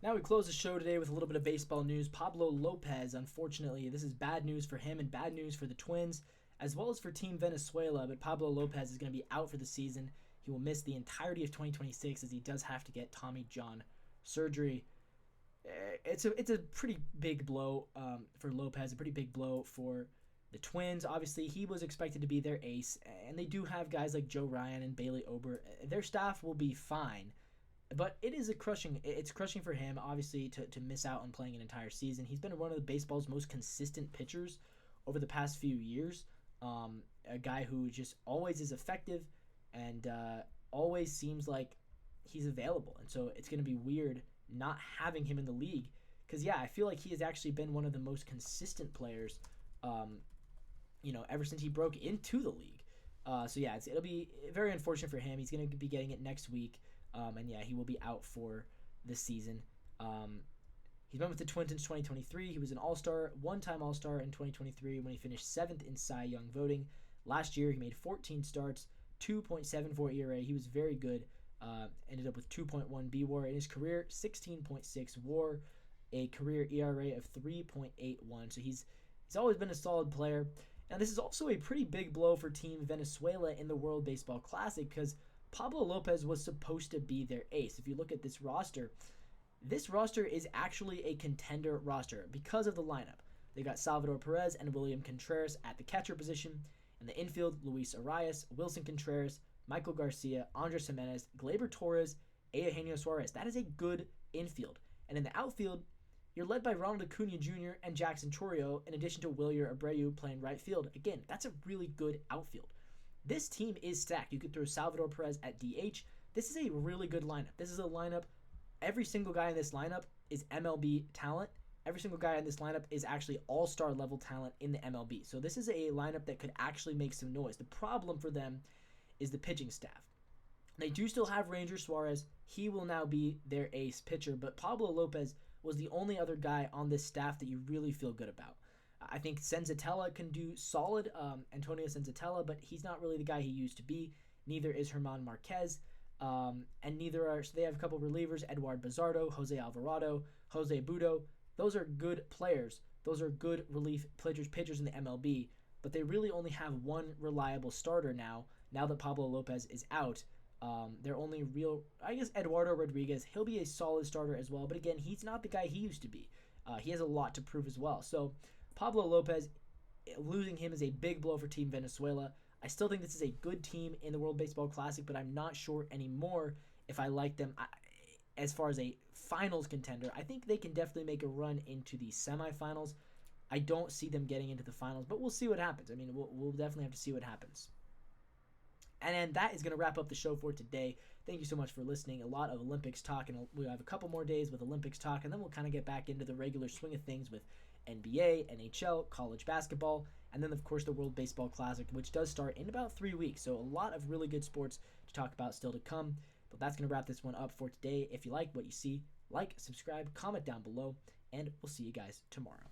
Now we close the show today with a little bit of baseball news. Pablo Lopez, unfortunately, this is bad news for him and bad news for the Twins, as well as for Team Venezuela. But Pablo Lopez is going to be out for the season. He will miss the entirety of 2026 as he does have to get Tommy John surgery. It's a pretty big blow for Lopez, a pretty big blow for the Twins. Obviously, he was expected to be their ace, and they do have guys like Joe Ryan and Bailey Ober. Their staff will be fine. But it's crushing for him, obviously, to miss out on playing an entire season. He's been one of the baseball's most consistent pitchers over the past few years. A guy who just always is effective and always seems like he's available. And so it's going to be weird not having him in the league. Because, yeah, I feel like he has actually been one of the most consistent players, ever since he broke into the league. So, yeah, it'll be very unfortunate for him. He's going to be getting it next week. And yeah, he will be out for this season. He's been with the Twins since 2023. He was an All-Star, one-time All-Star in 2023 when he finished 7th in Cy Young voting. Last year, he made 14 starts, 2.74 ERA. He was very good. Ended up with 2.1 BWAR in his career, 16.6 WAR, a career ERA of 3.81. So he's always been a solid player. Now, this is also a pretty big blow for Team Venezuela in the World Baseball Classic because Pablo Lopez was supposed to be their ace. If you look at this roster is actually a contender roster because of the lineup. They got Salvador Perez and William Contreras at the catcher position. In the infield, Luis Arias, Wilson Contreras, Michael Garcia, Andres Jimenez, Gleyber Torres, Eugenio Suarez. That is a good infield. And in the outfield, you're led by Ronald Acuna Jr. and Jackson Chourio, in addition to Wilyer Abreu playing right field. Again, that's a really good outfield. This team is stacked. You could throw Salvador Perez at DH. This is a really good lineup. This is a lineup. Every single guy in this lineup is MLB talent. Every single guy in this lineup is actually all-star level talent in the MLB. So this is a lineup that could actually make some noise. The problem for them is the pitching staff. They do still have Ranger Suarez. He will now be their ace pitcher, but Pablo Lopez was the only other guy on this staff that you really feel good about. I think Senzatella can do solid, Antonio Senzatella, but he's not really the guy he used to be. Neither is Herman Marquez, and neither are, so they have a couple relievers, Eduard Bazardo, Jose Alvarado, Jose Budo. Those are good players. Those are good relief pitchers in the MLB, but they really only have one reliable starter now that Pablo Lopez is out. Their only real, I guess, Eduardo Rodriguez, he'll be a solid starter as well, but again, he's not the guy he used to be. He has a lot to prove as well. So Pablo Lopez, losing him is a big blow for Team Venezuela. I still think this is a good team in the World Baseball Classic, but I'm not sure anymore if I like them as far as a finals contender. I think they can definitely make a run into the semifinals. I don't see them getting into the finals, but we'll see what happens. I mean, we'll definitely have to see what happens. And that is going to wrap up the show for today. Thank you so much for listening. A lot of Olympics talk, and we'll have a couple more days with Olympics talk, and then we'll kind of get back into the regular swing of things with NBA, NHL, college basketball, and then, of course, the World Baseball Classic, which does start in about 3 weeks. So a lot of really good sports to talk about still to come. But that's going to wrap this one up for today. If you like what you see, like, subscribe, comment down below, and we'll see you guys tomorrow.